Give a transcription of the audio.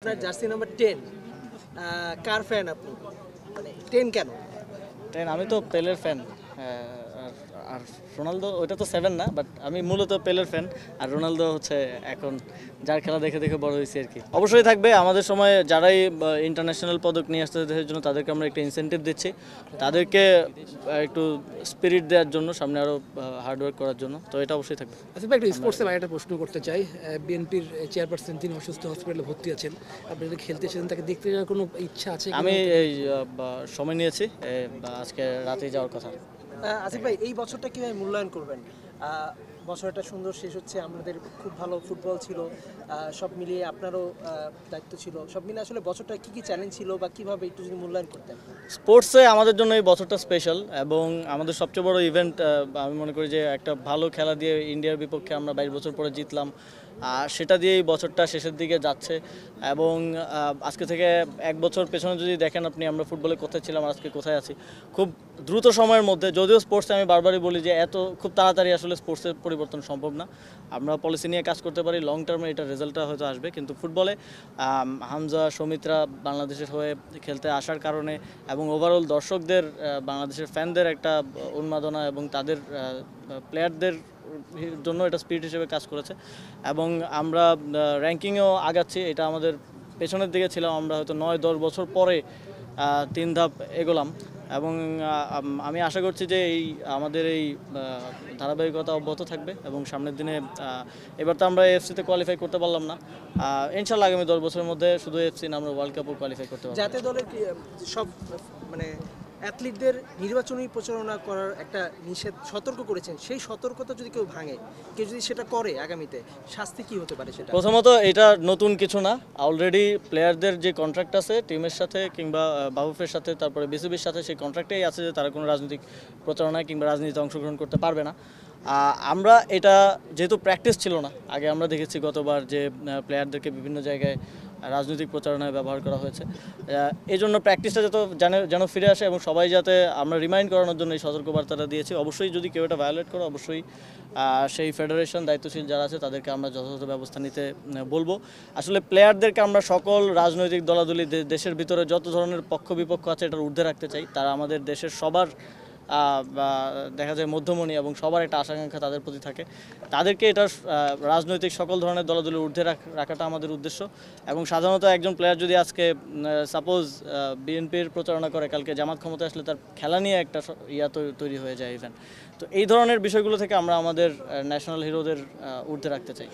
আপনার jersey number 10 কার fan আপনি? মানে 10 কেন? আমি তো পেলের ফ্যান। আর রোনালদো ওইটা তো 7 না, বাট আমি মূলত পেলের ফ্যান। আর রোনালদো হচ্ছে এখন যার খেলা দেখে দেখে বড় হয়েছে আর কি। অবশ্যই থাকবে। আমাদের সময় যারাই ইন্টারন্যাশনাল পদক নিয়ে আসতে দেশের জন্য তাদেরকে আমরা একটা ইনসেন্টিভ দিচ্ছি, তাদেরকে একটু স্পিরিট দেওয়ার জন্য, সামনে আরও হার্ডওয়ার্ক করার জন্য। তো এটা অবশ্যই থাকবে। আচ্ছা ভাই, একটু স্পোর্টসে ভাই একটা প্রশ্ন করতে চাই। বিএনপির চেয়ারপারসন তিনি অসুস্থ, হসপিটালে ভর্তি আছেন। আপনারা খেলতে এসেছেন, তাকে দেখতে যাওয়ার কোনো ইচ্ছা আছে? আমি এই সময় নিয়েছি, আজকে রাতেই যাওয়ার কথা। আসিফ ভাই, এই বছরটা কিভাবে মূল্যায়ন করবেন? বছরটা সুন্দর শেষ হচ্ছে, আমাদের খুব ভালো ফুটবল ছিল, সব মিলিয়ে আপনারও দায়িত্ব ছিল। সব মিলিয়ে আসলে বছরটা কি কি চ্যালেঞ্জ ছিল বা কিভাবে একটু যদি মূল্যায়ন করতেন? স্পোর্টসে আমাদের জন্য এই বছরটা স্পেশাল এবং আমাদের সবচেয়ে বড় ইভেন্ট। আমি মনে করি যে একটা ভালো খেলা দিয়ে ইন্ডিয়ার বিপক্ষে আমরা 22 বছর পরে জিতলাম, সেটা দিয়েই বছরটা শেষের দিকে যাচ্ছে। এবং আজকে থেকে 1 বছর পেছনে যদি দেখেন আপনি, আমরা ফুটবলে কোথায় ছিলাম আর আজকে কোথায় আছি, খুব দ্রুত সময়ের মধ্যে। যদিও স্পোর্টসে আমি বারবারই বলি যে এত খুব তাড়াতাড়ি আসলে স্পোর্টসের পরিবর্তন সম্ভব না। আমরা পলিসি নিয়ে কাজ করতে পারি, লং টার্মে এটার রেজাল্টটা হয়তো আসবে, কিন্তু ফুটবলে হামজা সৌমিত্রা বাংলাদেশের হয়ে খেলতে আসার কারণে এবং ওভারঅল দর্শকদের, বাংলাদেশের ফ্যানদের একটা উন্মাদনা এবং তাদের প্লেয়ারদের জন্য এটা স্পিরিট হিসেবে কাজ করেছে। এবং আমরা র্যাঙ্কিংয়েও আগাচ্ছি। এটা আমাদের পেছনের দিকে ছিলাম, আমরা হয়তো 9-10 বছর পরে 3 ধাপ এগোলাম। এবং আমি আশা করছি যে আমাদের এই ধারাবাহিকতা অব্যাহত থাকবে এবং সামনের দিনে এবার তো আমরা এফসিতে কোয়ালিফাই করতে পারলাম না, ইনশাল্লাহ আগামী 10 বছরের মধ্যে শুধু এফসি না, আমরা ওয়ার্ল্ড কাপও কোয়ালিফাই করতে পারবো। জাতীয় দলের সব মানে অ্যাথলিটদের নির্বাচনী প্রচারণা করার একটা নিষেধ সতর্ক করেছেন, সেই সতর্কতা যদি কেউ ভাঙে, কেউ যদি সেটা করে আগামীতে শাস্তি কি হতে পারে সেটা? প্রথমত এটা নতুন কিছু না, অলরেডি প্লেয়ারদের যে কন্ট্রাক্ট আছে টিমের সাথে কিংবা বাফুফের সাথে, তারপরে বিসিবির সাথে, সেই কন্ট্রাক্টেই আছে যে তারা কোনো রাজনৈতিক প্রচারণায় কিংবা রাজনীতিতে অংশগ্রহণ করতে পারবে না। আমরা এটা যেহেতু প্র্যাকটিস ছিল না, আগে আমরা দেখেছি গতবার যে প্লেয়ারদেরকে বিভিন্ন জায়গায় রাজনৈতিক প্রচারণায় ব্যবহার করা হয়েছে। এই জন্য প্র্যাকটিসটা যেন ফিরে আসে এবং সবাই যাতে, আমরা রিমাইন্ড করানোর জন্য এই সতর্কবার্তাটা দিয়েছি। অবশ্যই যদি কেউ এটা ভায়োলেট করে, অবশ্যই সেই ফেডারেশন দায়িত্বশীল যারা আছে তাদেরকে আমরা যথাযথ ব্যবস্থা নিতে বলবো। আসলে প্লেয়ারদেরকে আমরা সকল রাজনৈতিক দলাদলি, দেশের ভিতরে যত ধরনের পক্ষ বিপক্ষ আছে, এটার ঊর্ধ্বে রাখতে চাই। তারা আমাদের দেশের সবার দেখা যায় মধ্যমণি এবং সবার একটা আশাকাঙ্ক্ষা তাদের প্রতি থাকে। তাদেরকে এটা রাজনৈতিক সকল ধরনের দলাদলের ঊর্ধ্বে রাখাটা আমাদের উদ্দেশ্য। এবং সাধারণত একজন প্লেয়ার যদি আজকে সাপোজ বিএনপির প্রচারণা করে, কালকে জামাত ক্ষমতায় আসলে তার খেলা নিয়ে একটা তৈরি হয়ে যায় ইভেন। তো এই ধরনের বিষয়গুলো থেকে আমরা আমাদের ন্যাশনাল হিরোদের ঊর্ধ্বে রাখতে চাই।